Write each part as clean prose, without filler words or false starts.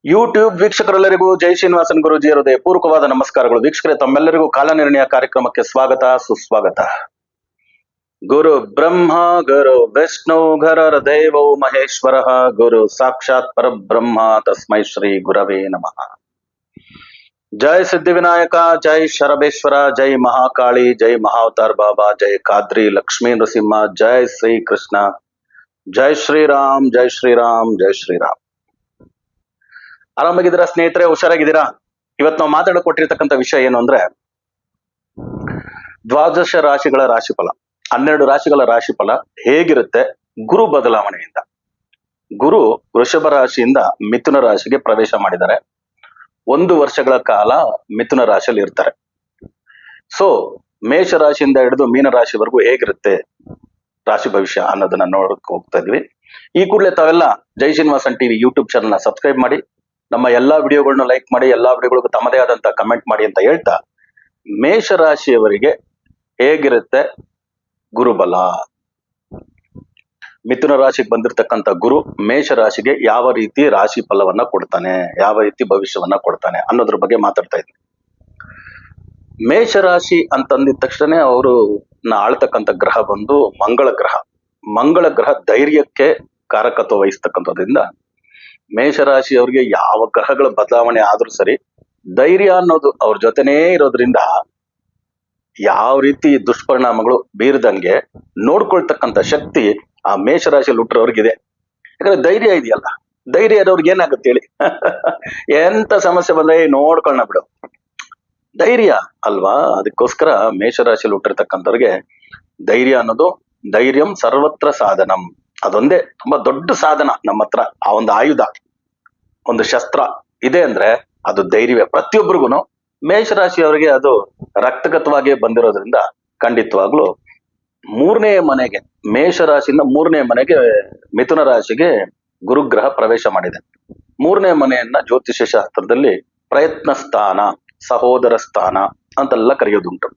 YouTube ವೀಕ್ಷಕರೆಲ್ಲರಿಗೂ ಜೈ ಶ್ರೀನಿವಾಸನ್ ಗುರುಜಿ ಹೃದಯ ಪೂರ್ವಕವಾದ ನಮಸ್ಕಾರಗಳು. ವೀಕ್ಷಕರೇ, ತಮ್ಮೆಲ್ಲರಿಗೂ ಕಾಲನಿರ್ಣಯ ಕಾರ್ಯಕ್ರಮಕ್ಕೆ ಸ್ವಾಗತ ಸುಸ್ವಾಗತ. ಗುರು ಬ್ರಹ್ಮ ಗುರು ವಿಷ್ಣು ಗುರುರ್ ದೇವೋ ಮಹೇಶ್ವರ ಗುರು ಸಾಕ್ಷಾತ್ ಪರಬ್ರಹ್ಮ ತಸ್ಮೈ ಶ್ರೀ ಗುರವೇ ನಮಃ. ಜೈ ಸಿದ್ಧಿವಿನಾಯಕ, ಜೈ ಶರಬೇಶ್ವರ, ಜೈ ಮಹಾಕಾಳಿ, ಜೈ ಮಹಾವತಾರ್ ಬಾಬಾ, ಜೈ ಖಾದ್ರಿ ಲಕ್ಷ್ಮೀ ನೃಸಿಂಹ, ಜೈ ಶ್ರೀ ಕೃಷ್ಣ, ಜೈ ಶ್ರೀರಾಮ್, ಜೈ ಶ್ರೀರಾಮ್, ಜೈ ಶ್ರೀರಾಮ್. ಆರಾಮಾಗಿದ್ದೀರಾ ಸ್ನೇಹಿತರೆ? ಹುಷಾರಾಗಿದ್ದೀರಾ? ಇವತ್ತು ನಾವು ಮಾತಾಡಕೊಟ್ಟಿರ್ತಕ್ಕಂಥ ವಿಷಯ ಏನು ಅಂದ್ರೆ, ದ್ವಾದಶ ರಾಶಿಗಳ ರಾಶಿಫಲ, 12 ರಾಶಿಗಳ ರಾಶಿಫಲ ಹೇಗಿರುತ್ತೆ ಗುರು ಬದಲಾವಣೆಯಿಂದ. ಗುರು ವೃಷಭ ರಾಶಿಯಿಂದ ಮಿಥುನ ರಾಶಿಗೆ ಪ್ರವೇಶ ಮಾಡಿದ್ದಾರೆ. 1 ವರ್ಷಗಳ ಕಾಲ ಮಿಥುನ ರಾಶಿಯಲ್ಲಿ ಇರ್ತಾರೆ. ಸೊ ಮೇಷ ರಾಶಿಯಿಂದ ಹಿಡಿದು ಮೀನ ರಾಶಿವರೆಗೂ ಹೇಗಿರುತ್ತೆ ರಾಶಿ ಭವಿಷ್ಯ ಅನ್ನೋದನ್ನ ನೋಡಕ್ ಹೋಗ್ತಾ ಇದ್ವಿ. ಈ ಕೂಡಲೇ ತಾವೆಲ್ಲ ಜೈ ಶ್ರೀನಿವಾಸನ್ ಟಿವಿ ಯೂಟ್ಯೂಬ್ ಚಾನಲ್ ನ ಸಬ್ಸ್ಕ್ರೈಬ್ ಮಾಡಿ, ನಮ್ಮ ಎಲ್ಲಾ ವಿಡಿಯೋಗಳನ್ನ ಲೈಕ್ ಮಾಡಿ, ಎಲ್ಲಾ ವಿಡಿಯೋಗಳಿಗೂ ತಮ್ಮದೇ ಆದಂತ ಕಮೆಂಟ್ ಮಾಡಿ ಅಂತ ಹೇಳ್ತಾ, ಮೇಷರಾಶಿಯವರಿಗೆ ಹೇಗಿರುತ್ತೆ ಗುರುಬಲ, ಮಿಥುನ ರಾಶಿಗೆ ಬಂದಿರತಕ್ಕಂತ ಗುರು ಮೇಷರಾಶಿಗೆ ಯಾವ ರೀತಿ ರಾಶಿ ಫಲವನ್ನ ಕೊಡ್ತಾನೆ, ಯಾವ ರೀತಿ ಭವಿಷ್ಯವನ್ನ ಕೊಡ್ತಾನೆ ಅನ್ನೋದ್ರ ಬಗ್ಗೆ ಮಾತಾಡ್ತಾ ಇದ್ವಿ. ಮೇಷರಾಶಿ ಅಂತಂದಿದ ತಕ್ಷಣ ಅವರು ಆಳ್ತಕ್ಕಂಥ ಗ್ರಹ ಬಂದು ಮಂಗಳ ಗ್ರಹ. ಮಂಗಳ ಗ್ರಹ ಧೈರ್ಯಕ್ಕೆ ಕಾರಕತ್ವ ವಹಿಸ್ತಕ್ಕಂಥದ್ರಿಂದ ಮೇಷರಾಶಿಯವರಿಗೆ ಯಾವ ಗ್ರಹಗಳ ಬದಲಾವಣೆ ಆದ್ರೂ ಸರಿ, ಧೈರ್ಯ ಅನ್ನೋದು ಅವ್ರ ಜೊತೆನೇ ಇರೋದ್ರಿಂದ ಯಾವ ರೀತಿ ದುಷ್ಪರಿಣಾಮಗಳು ಬೀರದಂಗೆ ನೋಡ್ಕೊಳ್ತಕ್ಕಂಥ ಶಕ್ತಿ ಆ ಮೇಷರಾಶಿಯಲ್ಲಿ ಹುಟ್ಟಿರೋರ್ಗಿದೆ. ಯಾಕಂದ್ರೆ ಧೈರ್ಯ ಇದೆಯಲ್ಲ, ಧೈರ್ಯ ಇರೋರ್ಗೆ ಏನಾಗುತ್ತೆ ಹೇಳಿ? ಎಂತ ಸಮಸ್ಯೆ ಬಂದ್ರೆ ನೋಡ್ಕೊಳ್ಳೋಣ ಬಿಡು, ಧೈರ್ಯ ಅಲ್ವಾ. ಅದಕ್ಕೋಸ್ಕರ ಮೇಷರಾಶಿಯಲ್ಲಿ ಹುಟ್ಟಿರ್ತಕ್ಕಂಥವ್ರಿಗೆ ಧೈರ್ಯ ಅನ್ನೋದು, ಧೈರ್ಯಂ ಸರ್ವತ್ರ ಸಾಧನಂ, ಅದೊಂದೇ ತುಂಬಾ ದೊಡ್ಡ ಸಾಧನ. ನಮ್ಮ ಹತ್ರ ಆ ಒಂದು ಆಯುಧ, ಒಂದು ಶಸ್ತ್ರ ಇದೆ ಅಂದ್ರೆ ಅದು ಧೈರ್ಯವೇ. ಪ್ರತಿಯೊಬ್ಬರಿಗೂ ಮೇಷರಾಶಿಯವರಿಗೆ ಅದು ರಕ್ತಗತವಾಗಿ ಬಂದಿರೋದ್ರಿಂದ ಖಂಡಿತವಾಗ್ಲು 3ನೇ ಮನೆಗೆ, ಮೇಷರಾಶಿಯಿಂದ 3ನೇ ಮನೆಗೆ ಮಿಥುನ ರಾಶಿಗೆ ಗುರುಗ್ರಹ ಪ್ರವೇಶ ಮಾಡಿದೆ. 3ನೇ ಮನೆಯನ್ನ ಜ್ಯೋತಿಷ್ಯ ಶಾಸ್ತ್ರದಲ್ಲಿ ಪ್ರಯತ್ನ ಸ್ಥಾನ, ಸಹೋದರ ಸ್ಥಾನ ಅಂತೆಲ್ಲ ಕರೆಯೋದುಂಟು.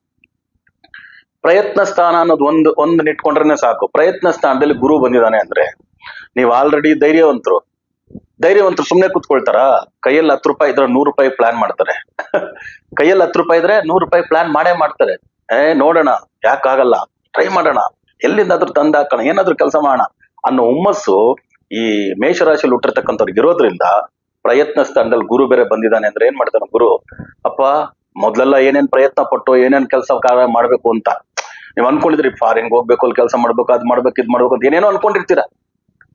ಪ್ರಯತ್ನ ಸ್ಥಾನ ಅನ್ನೋದು ಒಂದು ನಿಟ್ಕೊಂಡ್ರೆ ಸಾಕು. ಪ್ರಯತ್ನ ಸ್ಥಾನದಲ್ಲಿ ಗುರು ಬಂದಿದ್ದಾನೆ ಅಂದ್ರೆ ನೀವು ಆಲ್ರೆಡಿ ಧೈರ್ಯವಂತರು ಸುಮ್ನೆ ಕೂತ್ಕೊಳ್ತಾರ? ಕೈಯಲ್ಲಿ 10 ರೂಪಾಯಿ ಇದ್ರೆ 100 ರೂಪಾಯಿ ಪ್ಲಾನ್ ಮಾಡ್ತಾರೆ. ಕೈಯಲ್ಲಿ 10 ರೂಪಾಯಿ ಇದ್ರೆ 100 ರೂಪಾಯಿ ಪ್ಲಾನ್ ಮಾಡೇ ಮಾಡ್ತಾರೆ. ನೋಡೋಣ, ಯಾಕಾಗಲ್ಲ, ಟ್ರೈ ಮಾಡೋಣ, ಎಲ್ಲಿಂದಾದ್ರೂ ತಂದಾಕೋಣ, ಏನಾದ್ರೂ ಕೆಲಸ ಮಾಡೋಣ ಅನ್ನೋ ಹುಮ್ಮಸ್ಸು ಈ ಮೇಷರಾಶಿಯಲ್ಲಿ ಹುಟ್ಟಿರ್ತಕ್ಕಂಥವ್ರಿಗೆ ಇರೋದ್ರಿಂದ, ಪ್ರಯತ್ನ ಸ್ಥಾನದಲ್ಲಿ ಗುರು ಬೇರೆ ಬಂದಿದ್ದಾನೆ ಅಂದ್ರೆ ಏನ್ ಮಾಡ್ತಾನೆ ಗುರು? ಅಪ್ಪ, ಮೊದ್ಲೆಲ್ಲ ಏನೇನ್ ಪ್ರಯತ್ನ ಪಟ್ಟು ಏನೇನ್ ಕೆಲಸ ಕಾರ್ಯ ಮಾಡ್ಬೇಕು ಅಂತ ನೀವ್ ಅನ್ಕೊಂಡಿದ್ರಿ, ಫಾರಿನ್ಗೆ ಹೋಗ್ಬೇಕು, ಅಲ್ಲಿ ಕೆಲಸ ಮಾಡ್ಬೇಕು, ಅದ್ ಮಾಡ್ಬೇಕು, ಇದ್ ಮಾಡ್ಬೇಕು ಅಂತ ಏನೇನೋ ಅನ್ಕೊಂಡಿರ್ತೀರ,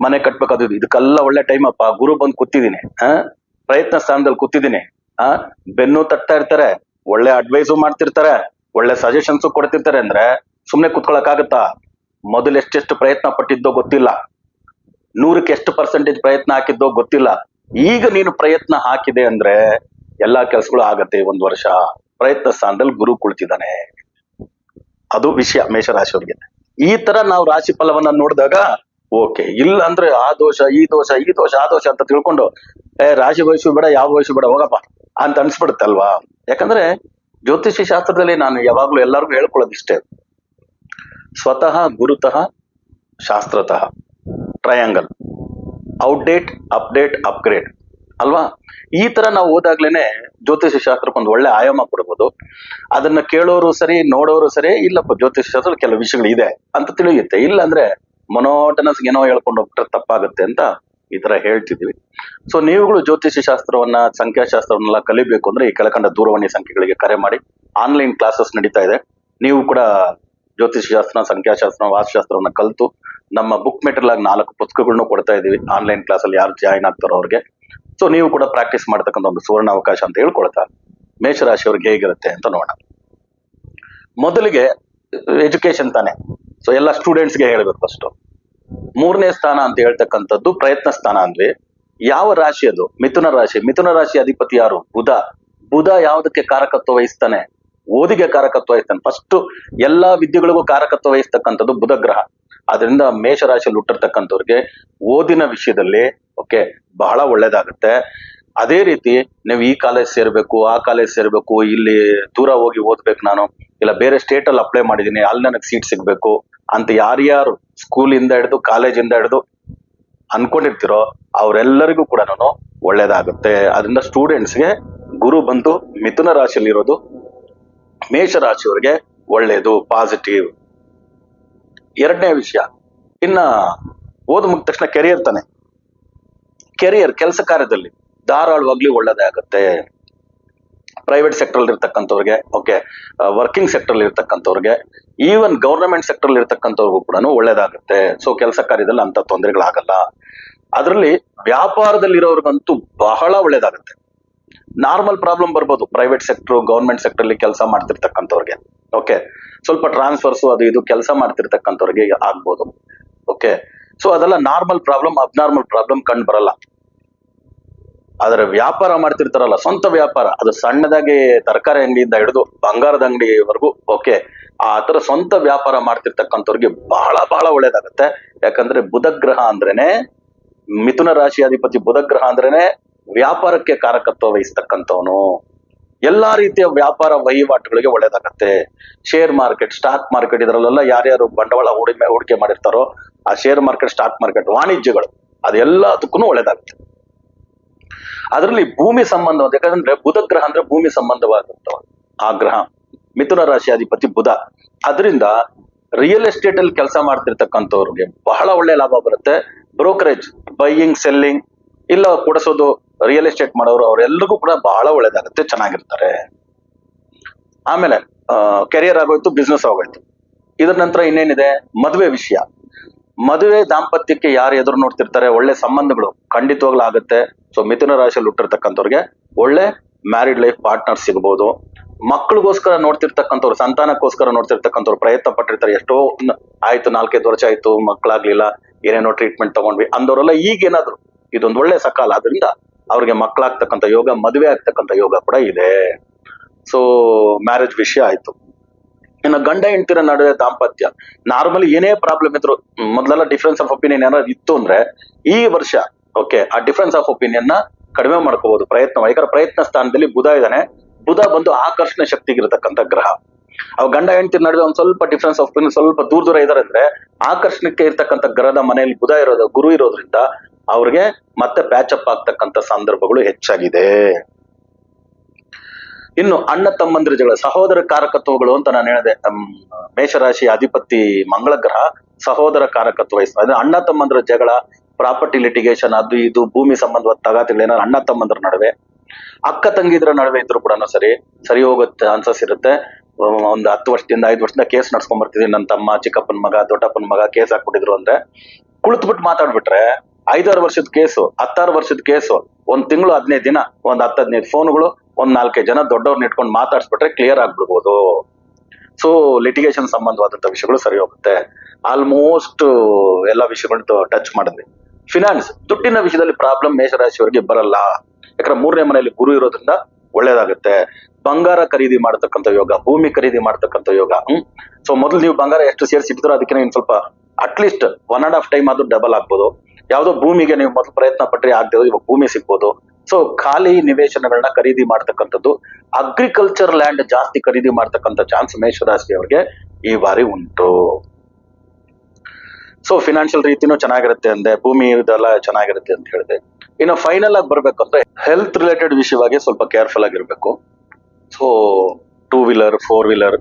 ಮನೆ ಕಟ್ಬೇಕು, ಅದು ಇದಕ್ಕೆಲ್ಲ ಒಳ್ಳೆ ಟೈಮ್ ಅಪ್ಪ. ಗುರು ಬಂದು ಕೂತಿದ್ದೀನಿ, ಪ್ರಯತ್ನ ಸ್ಥಾನದಲ್ಲಿ ಕೂತಿದ್ದೀನಿ, ಬೆನ್ನು ತಟ್ತಾ ಇರ್ತಾರೆ, ಒಳ್ಳೆ ಅಡ್ವೈಸು ಮಾಡ್ತಿರ್ತಾರೆ, ಒಳ್ಳೆ ಸಜೆಷನ್ಸು ಕೊಡ್ತಿರ್ತಾರೆ ಅಂದ್ರೆ ಸುಮ್ನೆ ಕುತ್ಕೊಳಕ್ ಆಗತ್ತಾ? ಮೊದಲು ಎಷ್ಟೆಷ್ಟು ಪ್ರಯತ್ನ ಪಟ್ಟಿದ್ದೋ ಗೊತ್ತಿಲ್ಲ, 100ಕ್ಕೆ ಎಷ್ಟು % ಪ್ರಯತ್ನ ಹಾಕಿದ್ದೋ ಗೊತ್ತಿಲ್ಲ. ಈಗ ನೀನು ಪ್ರಯತ್ನ ಹಾಕಿದೆ ಅಂದ್ರೆ ಎಲ್ಲಾ ಕೆಲ್ಸಗಳು ಆಗತ್ತೆ. 1 ವರ್ಷ ಪ್ರಯತ್ನ ಸ್ಥಾನದಲ್ಲಿ ಗುರು ಕುಳಿತಿದ್ದಾನೆ. ಅದು ವಿಷಯ ಮೇಷರಾಶಿಯವರಿಗೆ. ಈ ತರ ನಾವು ರಾಶಿ ಫಲವನ್ನ ನೋಡಿದಾಗ ಓಕೆ, ಇಲ್ಲ ಅಂದ್ರೆ ಆ ದೋಷ ಈ ದೋಷ ಈ ದೋಷ ಆ ದೋಷ ಅಂತ ತಿಳ್ಕೊಂಡು ರಾಶಿ ಭವಿಷ್ಯ ಬೇಡ, ಯಾವ ಭವಿಷ್ಯ ಬೇಡ, ಹೋಗಪ್ಪ ಅಂತ ಅನ್ಸ್ಬಿಡುತ್ತಲ್ವಾ. ಯಾಕಂದ್ರೆ ಜ್ಯೋತಿಷಿ ಶಾಸ್ತ್ರದಲ್ಲಿ ನಾನು ಯಾವಾಗ್ಲೂ ಎಲ್ಲರಿಗೂ ಹೇಳ್ಕೊಳ್ಳೋದಿಷ್ಟೇ, ಸ್ವತಃ ಗುರುತಃ ಶಾಸ್ತ್ರತಃ ಟ್ರಯಾಂಗಲ್, ಔಟ್ಡೇಟ್ ಅಪ್ಡೇಟ್ ಅಪ್ಗ್ರೇಡ್ ಅಲ್ವಾ. ಈ ತರ ನಾವು ಓದಾಗ್ಲೇನೆ ಜ್ಯೋತಿಷ ಶಾಸ್ತ್ರಕ್ಕೆ ಒಂದು ಒಳ್ಳೆ ಆಯಾಮ ಕೊಡ್ಬೋದು. ಅದನ್ನ ಕೇಳೋರು ಸರಿ, ನೋಡೋರು ಸರಿ, ಇಲ್ಲಪ್ಪ ಜ್ಯೋತಿಷ ಶಾಸ್ತ್ರ ಕೆಲವು ವಿಷಯಗಳು ಇದೆ ಅಂತ ತಿಳಿಯುತ್ತೆ. ಇಲ್ಲ ಅಂದ್ರೆ ಮೊನೋಟನಸ್ ಏನೋ ಹೇಳ್ಕೊಂಡು ಹೋಗ್ಬಿಟ್ರೆ ತಪ್ಪಾಗುತ್ತೆ ಅಂತ ಈ ತರ ಹೇಳ್ತಿದ್ವಿ. ಸೊ ನೀವುಗಳು ಜ್ಯೋತಿಷಿ ಶಾಸ್ತ್ರವನ್ನ, ಸಂಖ್ಯಾಶಾಸ್ತ್ರವನ್ನೆಲ್ಲ ಕಲಿಬೇಕು ಅಂದ್ರೆ ಈ ಕೆಳಕಂಡ ದೂರವಾಣಿ ಸಂಖ್ಯೆಗಳಿಗೆ ಕರೆ ಮಾಡಿ. ಆನ್ಲೈನ್ ಕ್ಲಾಸಸ್ ನಡೀತಾ ಇದೆ. ನೀವು ಕೂಡ ಜ್ಯೋತಿಷ ಶಾಸ್ತ್ರ, ಸಂಖ್ಯಾಶಾಸ್ತ್ರ, ವಾಸ್ತುಶಾಸ್ತ್ರವನ್ನ ಕಲಿತು ನಮ್ಮ ಬುಕ್ ಮೆಟೀರಿಯಲ್ ಆಗಿ 4 ಪುಸ್ತಕಗಳನ್ನು ಕೊಡ್ತಾ ಇದೀವಿ. ಆನ್ಲೈನ್ ಕ್ಲಾಸ್ ಅಲ್ಲಿ ಯಾರು ಜಾಯಿನ್ ಆಗ್ತಾರೋ ಅವ್ರಿಗೆ. ಸೊ ನೀವು ಕೂಡ ಪ್ರಾಕ್ಟೀಸ್ ಮಾಡ್ತಕ್ಕಂಥ ಒಂದು ಸುವರ್ಣ ಅವಕಾಶ ಅಂತ ಹೇಳ್ಕೊಳ್ತಾ, ಮೇಷರಾಶಿಯವ್ರಿಗೆ ಹೇಗಿರುತ್ತೆ ಅಂತ ನೋಡೋಣ. ಮೊದಲಿಗೆ ಎಜುಕೇಶನ್ ತಾನೆ. ಸೊ ಎಲ್ಲ ಸ್ಟೂಡೆಂಟ್ಸ್ಗೆ ಹೇಳ್ಬೇಕು. ಫಸ್ಟ್ 3ನೇ ಸ್ಥಾನ ಅಂತ ಹೇಳ್ತಕ್ಕಂಥದ್ದು ಪ್ರಯತ್ನ ಸ್ಥಾನ ಅಂದ್ವಿ. ಯಾವ ರಾಶಿ ಅದು? ಮಿಥುನ ರಾಶಿ. ಮಿಥುನ ರಾಶಿ ಅಧಿಪತಿ ಯಾರು? ಬುಧ. ಬುಧ ಯಾವುದಕ್ಕೆ ಕಾರಕತ್ವ ವಹಿಸ್ತಾನೆ? ಓದಿಗೆ ಕಾರಕತ್ವ ವಹಿಸ್ತಾನೆ. ಫಸ್ಟ್ ಎಲ್ಲಾ ವಿದ್ಯೆಗಳಿಗೂ ಕಾರಕತ್ವ ವಹಿಸ್ತಕ್ಕಂಥದ್ದು ಬುಧ ಗ್ರಹ. ಅದರಿಂದ ಮೇಷರಾಶಿಯಲ್ಲಿ ಹುಟ್ಟಿರ್ತಕ್ಕಂಥವ್ರಿಗೆ ಓದಿನ ವಿಷಯದಲ್ಲಿ ಓಕೆ ಬಹಳ ಒಳ್ಳೇದಾಗುತ್ತೆ. ಅದೇ ರೀತಿ ನೀವು ಈ ಕಾಲೇಜ್ ಸೇರ್ಬೇಕು, ಆ ಕಾಲೇಜ್ ಸೇರ್ಬೇಕು, ಇಲ್ಲಿ ದೂರ ಹೋಗಿ ಓದ್ಬೇಕು ನಾನು, ಇಲ್ಲ ಬೇರೆ ಸ್ಟೇಟ್ ಅಲ್ಲಿ ಅಪ್ಲೈ ಮಾಡಿದೀನಿ, ಅಲ್ಲಿ ನನಗೆ ಸೀಟ್ ಸಿಗ್ಬೇಕು ಅಂತ ಯಾರ್ಯಾರು ಸ್ಕೂಲಿಂದ ಹಿಡಿದು ಕಾಲೇಜಿಂದ ಹಿಡಿದು ಅನ್ಕೊಂಡಿರ್ತಿರೋ ಅವರೆಲ್ಲರಿಗೂ ಕೂಡ ಒಳ್ಳೇದಾಗುತ್ತೆ. ಅದರಿಂದ ಸ್ಟೂಡೆಂಟ್ಸ್ಗೆ ಗುರು ಬಂದು ಮಿಥುನ ರಾಶಿಯಲ್ಲಿ ಇರೋದು ಮೇಷ ರಾಶಿಯವರಿಗೆ ಒಳ್ಳೇದು, ಪಾಸಿಟಿವ್. ಎರಡನೇ ವಿಷಯ, ಇನ್ನ ಓದು ಮುಗಿದ ತಕ್ಷಣ ಕೆರಿಯರ್ ತಾನೆ. ಕೆರಿಯರ್ ಕೆಲಸ ಕಾರ್ಯದಲ್ಲಿ ಧಾರಾಳವಾಗ್ಲಿ ಒಳ್ಳೇದೇ ಆಗುತ್ತೆ. ಪ್ರೈವೇಟ್ ಸೆಕ್ಟರ್ ಇರ್ತಕ್ಕಂಥವ್ರಿಗೆ, ಓಕೆ, ವರ್ಕಿಂಗ್ ಸೆಕ್ಟರ್ ಇರ್ತಕ್ಕಂಥವ್ರಿಗೆ, ಈವನ್ ಗವರ್ನಮೆಂಟ್ ಸೆಕ್ಟರ್ ಇರ್ತಕ್ಕಂಥವ್ರಿಗೂ ಕೂಡ ಒಳ್ಳೇದಾಗುತ್ತೆ. ಸೊ ಕೆಲಸ ಕಾರ್ಯದಲ್ಲಿ ಅಂತ ತೊಂದರೆಗಳಾಗಲ್ಲ. ಅದರಲ್ಲಿ ವ್ಯಾಪಾರದಲ್ಲಿರೋರ್ಗಂತೂ ಬಹಳ ಒಳ್ಳೇದಾಗುತ್ತೆ. ನಾರ್ಮಲ್ ಪ್ರಾಬ್ಲಮ್ ಬರ್ಬೋದು ಪ್ರೈವೇಟ್ ಸೆಕ್ಟರ್, ಗವರ್ಮೆಂಟ್ ಸೆಕ್ಟರ್ ಅಲ್ಲಿ ಕೆಲಸ ಮಾಡ್ತಿರ್ತಕ್ಕಂಥವ್ರಿಗೆ, ಓಕೆ, ಸ್ವಲ್ಪ ಟ್ರಾನ್ಸ್ಫರ್ಸ್ ಅದು ಇದು ಕೆಲಸ ಮಾಡ್ತಿರ್ತಕ್ಕಂಥವ್ರಿಗೆ ಆಗ್ಬೋದು, ಓಕೆ. ಸೊ ಅದೆಲ್ಲ ನಾರ್ಮಲ್ ಪ್ರಾಬ್ಲಮ್, ಅಬ್ನಾರ್ಮಲ್ ಪ್ರಾಬ್ಲಮ್ ಕಂಡು ಬರಲ್ಲ. ಆದ್ರೆ ವ್ಯಾಪಾರ ಮಾಡ್ತಿರ್ತಾರಲ್ಲ, ಸ್ವಂತ ವ್ಯಾಪಾರ, ಅದು ಸಣ್ಣದಾಗಿ ತರಕಾರಿ ಅಂಗಡಿಯಿಂದ ಹಿಡಿದು ಬಂಗಾರದ ಅಂಗಡಿವರೆಗೂ, ಓಕೆ, ಆ ತರ ಸ್ವಂತ ವ್ಯಾಪಾರ ಮಾಡ್ತಿರ್ತಕ್ಕಂಥವ್ರಿಗೆ ಬಹಳ ಬಹಳ ಒಳ್ಳೇದಾಗುತ್ತೆ. ಯಾಕಂದ್ರೆ ಬುಧ ಗ್ರಹ ಅಂದ್ರೇನೆ, ಮಿಥುನ ರಾಶಿ ಅಧಿಪತಿ ಬುಧ ಗ್ರಹ ಅಂದ್ರೇನೆ ವ್ಯಾಪಾರಕ್ಕೆ ಕಾರಕತ್ವ ವಹಿಸ್ತಕ್ಕಂಥವನು. ಎಲ್ಲಾ ರೀತಿಯ ವ್ಯಾಪಾರ ವಹಿವಾಟುಗಳಿಗೆ ಒಳ್ಳೇದಾಗತ್ತೆ. ಶೇರ್ ಮಾರ್ಕೆಟ್, ಸ್ಟಾಕ್ ಮಾರ್ಕೆಟ್, ಇದರಲ್ಲೆಲ್ಲ ಯಾರ್ಯಾರು ಬಂಡವಾಳ ಹೂಡಿಕೆ ಮಾಡಿರ್ತಾರೋ ಆ ಶೇರ್ ಮಾರ್ಕೆಟ್, ಸ್ಟಾಕ್ ಮಾರ್ಕೆಟ್, ವಾಣಿಜ್ಯಗಳು, ಅದೆಲ್ಲದಕ್ಕೂ ಒಳ್ಳೇದಾಗುತ್ತೆ. ಅದರಲ್ಲಿ ಭೂಮಿ ಸಂಬಂಧ, ಯಾಕಂದ್ರೆ ಬುಧ ಗ್ರಹ ಅಂದ್ರೆ ಭೂಮಿ ಸಂಬಂಧವಾದಂತ ಆ ಗ್ರಹ, ಮಿಥುನ ರಾಶಿ ಅಧಿಪತಿ ಬುಧ. ಅದರಿಂದ ರಿಯಲ್ ಎಸ್ಟೇಟ್ ಅಲ್ಲಿ ಕೆಲಸ ಮಾಡ್ತಿರ್ತಕ್ಕಂಥವ್ರಿಗೆ ಬಹಳ ಒಳ್ಳೆ ಲಾಭ ಬರುತ್ತೆ. ಬ್ರೋಕರೇಜ್, ಬೈಯಿಂಗ್, ಸೆಲ್ಲಿಂಗ್, ಇಲ್ಲ ಕೊಡಿಸೋದು, ರಿಯಲ್ ಎಸ್ಟೇಟ್ ಮಾಡೋರು, ಅವರೆಲ್ಲರಿಗೂ ಕೂಡ ಬಹಳ ಒಳ್ಳೇದಾಗುತ್ತೆ, ಚೆನ್ನಾಗಿರ್ತಾರೆ. ಆಮೇಲೆ ಕೆರಿಯರ್ ಆಗೋಯ್ತು, ಬಿಸ್ನೆಸ್ ಆಗೋಯ್ತು. ಇದರ ನಂತರ ಇನ್ನೇನಿದೆ, ಮದುವೆ ವಿಷಯ. ಮದುವೆ ದಾಂಪತ್ಯಕ್ಕೆ ಯಾರು ಎದುರು ನೋಡ್ತಿರ್ತಾರೆ, ಒಳ್ಳೆ ಸಂಬಂಧಗಳು ಖಂಡಿತವಾಗ್ಲೂ ಆಗುತ್ತೆ. ಸೊ ಮಿಥುನ ರಾಶಿಯಲ್ಲಿ ಹುಟ್ಟಿರ್ತಕ್ಕಂಥವ್ರಿಗೆ ಒಳ್ಳೆ ಮ್ಯಾರಿಡ್ ಲೈಫ್ ಪಾರ್ಟ್ನರ್ ಸಿಗ್ಬೋದು. ಮಕ್ಕಳಿಗೋಸ್ಕರ ನೋಡ್ತಿರ್ತಕ್ಕಂಥವ್ರು, ಸಂತಾನಕ್ಕೋಸ್ಕರ ನೋಡ್ತಿರ್ತಕ್ಕಂಥವ್ರು ಪ್ರಯತ್ನ ಪಟ್ಟಿರ್ತಾರೆ. ಎಷ್ಟೋ ಆಯ್ತು, 4-5 ವರ್ಷ ಆಯ್ತು, ಮಕ್ಕಳಾಗ್ಲಿಲ್ಲ, ಏನೇನೋ ಟ್ರೀಟ್ಮೆಂಟ್ ತಗೊಂಡ್ವಿ ಅಂದವರೆಲ್ಲ ಈಗೇನಾದ್ರು ಇದೊಂದು ಒಳ್ಳೆ ಸಕಾಲ. ಆದ್ರಿಂದ ಅವ್ರಿಗೆ ಮಕ್ಕಳಾಗ್ತಕ್ಕಂಥ ಯೋಗ, ಮದುವೆ ಆಗ್ತಕ್ಕಂಥ ಯೋಗ ಕೂಡ ಇದೆ. ಸೊ ಮ್ಯಾರೇಜ್ ವಿಷಯ ಆಯ್ತು. ಇನ್ನು ಗಂಡ ಹೆಂಡತಿರ ನಡುವೆ ದಾಂಪತ್ಯ, ನಾರ್ಮಲಿ ಏನೇ ಪ್ರಾಬ್ಲಮ್ ಇದ್ರು, ಮೊದಲೆಲ್ಲ ಡಿಫ್ರೆನ್ಸ್ ಆಫ್ ಒಪಿನಿಯನ್ ಏನಾದ್ರು ಇತ್ತು ಅಂದ್ರೆ ಈ ವರ್ಷ, ಓಕೆ, ಆ ಡಿಫ್ರೆನ್ಸ್ ಆಫ್ ಒಪಿನಿಯನ್ ನ ಕಡಿಮೆ ಮಾಡ್ಕೋಬಹುದು ಪ್ರಯತ್ನ. ಯಾಕಂದ್ರೆ ಪ್ರಯತ್ನ ಸ್ಥಾನದಲ್ಲಿ ಬುಧ ಇದ್ದಾನೆ. ಬುಧ ಬಂದು ಆಕರ್ಷಣೆ ಶಕ್ತಿಗಿರತಕ್ಕಂಥ ಗ್ರಹ. ಅವ್ ಗಂಡ ಹೆಂಡತಿ ನಡುವೆ ಒಂದ್ ಸ್ವಲ್ಪ ಡಿಫ್ರೆನ್ಸ್ ಆಫ್ ಒಪಿನಿಯನ್, ಸ್ವಲ್ಪ ದೂರ ದೂರ ಇದಾರೆ ಅಂದ್ರೆ ಆಕರ್ಷಣಕ್ಕೆ ಇರ್ತಕ್ಕಂಥ ಗ್ರಹದ ಮನೆಯಲ್ಲಿ ಬುಧ ಇರೋದು, ಗುರು ಇರೋದ್ರಿಂದ ಅವ್ರಿಗೆ ಮತ್ತೆ ಪ್ಯಾಚಪ್ ಆಗ್ತಕ್ಕಂಥ ಸಂದರ್ಭಗಳು ಹೆಚ್ಚಾಗಿದೆ. ಇನ್ನು ಅಣ್ಣ ತಮ್ಮಂದಿರ ಜಗಳ, ಸಹೋದರ ಕಾರಕತ್ವಗಳು ಅಂತ ನಾನು ಹೇಳಿದೆ. ಮೇಷರಾಶಿ ಅಧಿಪತಿ ಮಂಗಳ ಗ್ರಹ ಸಹೋದರ ಕಾರಕತ್ವ ವಹಿಸ್ತಾರೆ. ಅಂದ್ರೆ ಅಣ್ಣ ತಮ್ಮಂದಿರ ಜಗಳ, ಪ್ರಾಪರ್ಟಿ ಲಿಟಿಗೇಷನ್, ಅದು ಇದು ಭೂಮಿ ಸಂಬಂಧವಾದ ತಗಾತಿಗಳು ಏನಾದ್ರು ಅಣ್ಣ ತಮ್ಮಂದಿರ ನಡುವೆ, ಅಕ್ಕ ತಂಗಿದ್ರ ನಡುವೆ ಇದ್ರು ಕೂಡ ಸರಿ ಹೋಗೋ ಚಾನ್ಸಸ್ ಇರುತ್ತೆ. ಒಂದು 10 ವರ್ಷದಿಂದ 5 ವರ್ಷದಿಂದ ಕೇಸ್ ನಡ್ಸ್ಕೊಂಡ್ ಬರ್ತಿದೀನಿ, ನನ್ನ ತಮ್ಮ, ಚಿಕ್ಕಪ್ಪನ ಮಗ, ದೊಡ್ಡಪ್ಪನ ಮಗ ಕೇಸ್ ಹಾಕ್ಬಿಟ್ಟಿದ್ರು ಅಂದ್ರೆ ಕುಳಿತುಬಿಟ್ಟು ಮಾತಾಡ್ಬಿಟ್ರೆ 5-6 ವರ್ಷದ ಕೇಸು, 10-6 ವರ್ಷದ ಕೇಸು, 1 ತಿಂಗಳು 15 ದಿನ, ಒಂದ್ 10-15 ಫೋನ್ಗಳು, ಒಂದ್ 4-5 ಜನ ದೊಡ್ಡವ್ರನ್ನ ಇಟ್ಕೊಂಡು ಮಾತಾಡ್ಸ್ಬಿಟ್ರೆ ಕ್ಲಿಯರ್ ಆಗ್ಬಿಡ್ಬೋದು. ಸೊ ಲಿಟಿಗೇಷನ್ ಸಂಬಂಧವಾದಂತ ವಿಷಯಗಳು ಸರಿ ಹೋಗುತ್ತೆ. ಆಲ್ಮೋಸ್ಟ್ ಎಲ್ಲಾ ವಿಷಯಗಳನ್ನ ಟಚ್ ಮಾಡಿದ್ವಿ. ಫಿನಾನ್ಸ್, ದುಡ್ಡಿನ ವಿಷಯದಲ್ಲಿ ಪ್ರಾಬ್ಲಮ್ ಮೇಷರಾಶಿಯವರಿಗೆ ಬರಲ್ಲ. ಯಾಕಂದ್ರೆ 3ನೇ ಮನೆಯಲ್ಲಿ ಗುರು ಇರೋದ್ರಿಂದ ಒಳ್ಳೇದಾಗುತ್ತೆ. ಬಂಗಾರ ಖರೀದಿ ಮಾಡತಕ್ಕಂಥ ಯೋಗ, ಭೂಮಿ ಖರೀದಿ ಮಾಡತಕ್ಕಂಥ ಯೋಗ. ಸೊ ಮೊದಲು ನೀವು ಬಂಗಾರ ಎಷ್ಟು ಸೇರಿಸಿಟ್ಟಿದ್ರು ಅದಕ್ಕೆ ಇನ್ ಸ್ವಲ್ಪ ಅಟ್ಲೀಸ್ಟ್ 1.5 ಟೈಮ್ ಆದ್ರೂ ಡಬಲ್ ಆಗ್ಬೋದು. ಯಾವ್ದೋ ಭೂಮಿಗೆ ನೀವು ಮೊದಲು ಪ್ರಯತ್ನ ಪಟ್ರೆ ಆಗ್ತದೆ, ಇವಾಗ ಭೂಮಿ ಸಿಗ್ಬೋದು. ಸೊ ಖಾಲಿ ನಿವೇಶನಗಳನ್ನ ಖರೀದಿ ಮಾಡ್ತಕ್ಕಂಥದ್ದು, ಅಗ್ರಿಕಲ್ಚರ್ ಲ್ಯಾಂಡ್ ಜಾಸ್ತಿ ಖರೀದಿ ಮಾಡ್ತಕ್ಕಂಥ ಚಾನ್ಸ್ ಮೇಷರಾಶಿಯವರಿಗೆ ಈ ಬಾರಿ ಉಂಟು. ಸೊ ಫಿನಾನ್ಷಿಯಲ್ ರೀತಿನೂ ಚೆನ್ನಾಗಿರುತ್ತೆ ಅಂದೆ, ಭೂಮಿ ಇದೆಲ್ಲ ಚೆನ್ನಾಗಿರುತ್ತೆ ಅಂತ ಹೇಳಿದೆ. ಇನ್ನು ಫೈನಲ್ ಆಗಿ ಬರ್ಬೇಕಂದ್ರೆ ಹೆಲ್ತ್ ರಿಲೇಟೆಡ್ ವಿಷಯವಾಗಿ ಸ್ವಲ್ಪ ಕೇರ್ಫುಲ್ ಆಗಿರ್ಬೇಕು. ಸೊ 2 ವೀಲರ್ 4 ವೀಲರ್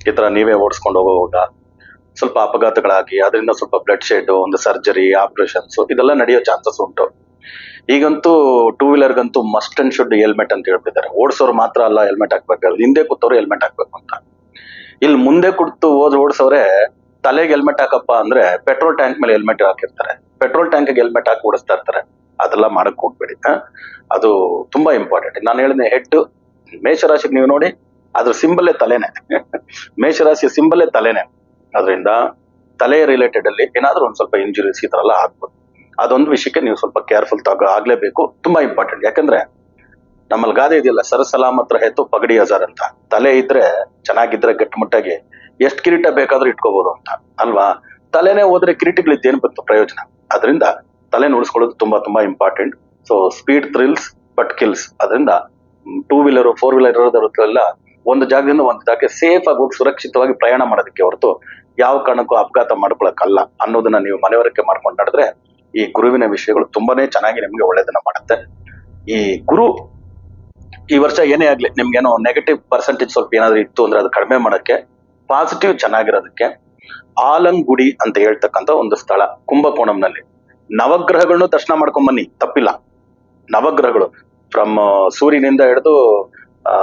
ಈ ತರ ನೀವೇ ಓಡಿಸ್ಕೊಂಡು ಹೋಗುವಾಗ ಸ್ವಲ್ಪ ಅಪಘಾತಗಳಾಗಿ ಅದರಿಂದ ಸ್ವಲ್ಪ ಬ್ಲಡ್ ಶೆಡ್, ಒಂದು ಸರ್ಜರಿ, ಆಪರೇಷನ್ಸ್ ಇದೆಲ್ಲ ನಡೆಯೋ ಚಾನ್ಸಸ್ ಉಂಟು. ಈಗಂತೂ 2 ವೀಲರ್ಗಂತೂ ಮಸ್ಟ್ ಅಂಡ್ ಶುಡ್ ಹೆಲ್ಮೆಟ್ ಅಂತ ಹೇಳ್ತಿದ್ದಾರೆ. ಓಡಿಸೋರು ಮಾತ್ರ ಅಲ್ಲ ಹೆಲ್ಮೆಟ್ ಹಾಕ್ಬೇಕು, ಹಿಂದೆ ಕೂತವ್ರು ಹೆಲ್ಮೆಟ್ ಹಾಕ್ಬೇಕು ಅಂತ. ಇಲ್ಲಿ ಮುಂದೆ ಕೂತು ಓಡಿಸೋರೆ ತಲೆಗೆ ಹೆಲ್ಮೆಟ್ ಹಾಕಪ್ಪ ಅಂದ್ರೆ ಪೆಟ್ರೋಲ್ ಟ್ಯಾಂಕ್ ಮೇಲೆ ಹೆಲ್ಮೆಟ್ ಹಾಕಿರ್ತಾರೆ, ಪೆಟ್ರೋಲ್ ಟ್ಯಾಂಕ್ ಹೆಲ್ಮೆಟ್ ಹಾಕಿ ಓಡಿಸ್ತಾ ಇರ್ತಾರೆ. ಅದೆಲ್ಲ ಮಾಡಕ್ ಹೋಗ್ಬೇಡಿ. ಅದು ತುಂಬಾ ಇಂಪಾರ್ಟೆಂಟ್. ನಾನು ಹೇಳಿದ ಹೆಡ್ ಮೇಷರಾಶಿಗೆ ನೀವು ನೋಡಿ, ಅದ್ರ ಸಿಂಬಲ್ಲೇ ತಲೆನೆ. ಮೇಷರಾಶಿಯ ಸಿಂಬಲ್ಲೇ ತಲೆನೆ. ಅದರಿಂದ ತಲೆ ರಿಲೇಟೆಡ್ ಅಲ್ಲಿ ಏನಾದ್ರೂ ಒಂದ್ ಸ್ವಲ್ಪ ಇಂಜುರೀಸ್ ಈ ತರ ಎಲ್ಲ ಆಗ್ಬೋದು. ಅದೊಂದು ವಿಷಯಕ್ಕೆ ನೀವು ಸ್ವಲ್ಪ ಕೇರ್ಫುಲ್ ಆಗ್ಲೇಬೇಕು, ತುಂಬಾ ಇಂಪಾರ್ಟೆಂಟ್. ಯಾಕಂದ್ರೆ ನಮ್ಮಲ್ಲಿ ಗಾದೆ ಇದೆಯಲ್ಲ, ಸರಸಲಾಮತ್ರ ಹೆತ್ತು ಪಗಡಿ ಹಜಾರ್ ಅಂತ. ತಲೆ ಇದ್ರೆ ಚೆನ್ನಾಗಿದ್ರೆ ಗಟ್ಟಿಮುಟ್ಟಾಗಿ ಎಷ್ಟು ಕಿರೀಟ ಬೇಕಾದ್ರೂ ಇಟ್ಕೋಬಹುದು ಅಂತ ಅಲ್ವಾ. ತಲೆನೇ ಹೋದ್ರೆ ಕಿರೀಟಗಳಿದ್ದೇನು ಬಂತು ಪ್ರಯೋಜನ. ಅದರಿಂದ ತಲೆ ಉಳಿಸ್ಕೊಳ್ಳೋದು ತುಂಬಾ ತುಂಬಾ important. So speed thrills but kills. ಅದರಿಂದ 2 ವೀಲರ್ 4 ವೀಲರ್ ಇರೋದ್ರೆಲ್ಲ ಒಂದು ಜಾಗದಿಂದ ಒಂದು ಜಾಗಕ್ಕೆ ಸೇಫ್ ಆಗಿ ಹೋಗಿ ಸುರಕ್ಷಿತವಾಗಿ ಪ್ರಯಾಣ ಮಾಡೋದಕ್ಕೆ ಹೊರತು ಯಾವ ಕಾರಣಕ್ಕೂ ಅಪಘಾತ ಮಾಡ್ಕೊಳಕ್ಕಲ್ಲ ಅನ್ನೋದನ್ನ ನೀವು ಮನವರಿಕೆ ಮಾಡ್ಕೊಂಡು ನಡೆದ್ರೆ ಈ ಗುರುವಿನ ವಿಷಯಗಳು ತುಂಬಾನೇ ಚೆನ್ನಾಗಿ ನಿಮ್ಗೆ ಒಳ್ಳೇದನ್ನ ಮಾಡುತ್ತೆ. ಈ ಗುರು ಈ ವರ್ಷ ಏನೇ ಆಗ್ಲಿ ನಿಮ್ಗೇನೋ ನೆಗೆಟಿವ್ ಪರ್ಸೆಂಟೇಜ್ ಸ್ವಲ್ಪ ಏನಾದ್ರು ಇತ್ತು ಅಂದ್ರೆ ಅದು ಕಡಿಮೆ ಮಾಡಕ್ಕೆ, ಪಾಸಿಟಿವ್ ಚೆನ್ನಾಗಿರೋದಕ್ಕೆ ಆಲಂಗುಡಿ ಅಂತ ಹೇಳ್ತಕ್ಕಂಥ ಒಂದು ಸ್ಥಳ ಕುಂಭಕೋಣಂನಲ್ಲಿ ನವಗ್ರಹಗಳನ್ನು ದರ್ಶನ ಮಾಡ್ಕೊಂಡ್ ಬನ್ನಿ, ತಪ್ಪಿಲ್ಲ. ನವಗ್ರಹಗಳು ಫ್ರಮ್ ಸೂರ್ಯನಿಂದ ಹಿಡಿದು ಆ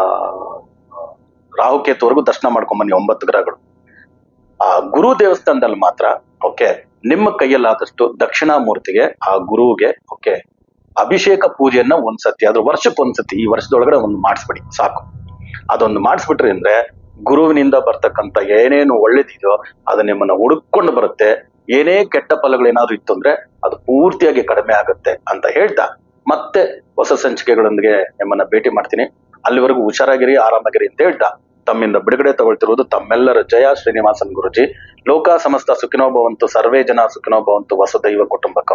ರಾಹುಕೇತುವರೆಗೂ ದರ್ಶನ ಮಾಡ್ಕೊಂಡ್ ಬನ್ನಿ, 9 ಗ್ರಹಗಳು. ಆ ಗುರು ದೇವಸ್ಥಾನದಲ್ಲಿ ಮಾತ್ರ ಓಕೆ ನಿಮ್ಮ ಕೈಯಲ್ಲಾದಷ್ಟು ದಕ್ಷಿಣಾಮೂರ್ತಿಗೆ ಆ ಗುರುವಿಗೆ ಓಕೆ ಅಭಿಷೇಕ ಪೂಜೆಯನ್ನ ಒಂದ್ಸತಿ, ಆದ್ರೂ ವರ್ಷಕ್ಕೊಂದ್ಸತಿ ಈ ವರ್ಷದೊಳಗಡೆ ಒಂದು ಮಾಡಿಸ್ಬಿಡಿ ಸಾಕು. ಅದೊಂದು ಮಾಡಿಸ್ಬಿಟ್ರಿ ಅಂದ್ರೆ ಗುರುವಿನಿಂದ ಬರ್ತಕ್ಕಂಥ ಏನೇನು ಒಳ್ಳೇದಿದೆಯೋ ಅದು ನಿಮ್ಮನ್ನ ಹುಡುಕೊಂಡು ಬರುತ್ತೆ. ಏನೇ ಕೆಟ್ಟ ಫಲಗಳೇನಾದ್ರು ಇತ್ತು ಅಂದ್ರೆ ಅದು ಪೂರ್ತಿಯಾಗಿ ಕಡಿಮೆ ಆಗುತ್ತೆ ಅಂತ ಹೇಳ್ತಾ ಮತ್ತೆ ಹೊಸ ಸಂಚಿಕೆಗಳೊಂದಿಗೆ ನಿಮ್ಮನ್ನ ಭೇಟಿ ಮಾಡ್ತೀನಿ. ಅಲ್ಲಿವರೆಗೂ ಹುಷಾರಾಗಿರಿ, ಆರಾಮಾಗಿರಿ ಅಂತ ಹೇಳ್ತಾ ತಮ್ಮಿಂದ ಬಿಡುಗಡೆ ತಗೊಳ್ತಿರುವುದು ತಮ್ಮೆಲ್ಲರ ಜಯ ಶ್ರೀನಿವಾಸನ್ ಗುರುಜಿ. ಲೋಕ ಸಮಸ್ತ ಸುಖಿನೋ ಭವಂತು, ಸರ್ವೇ ಜನ ಸುಖಿನೋ ಭವಂತು, ವಸುದೈವ ಕುಟುಂಬಕಂ.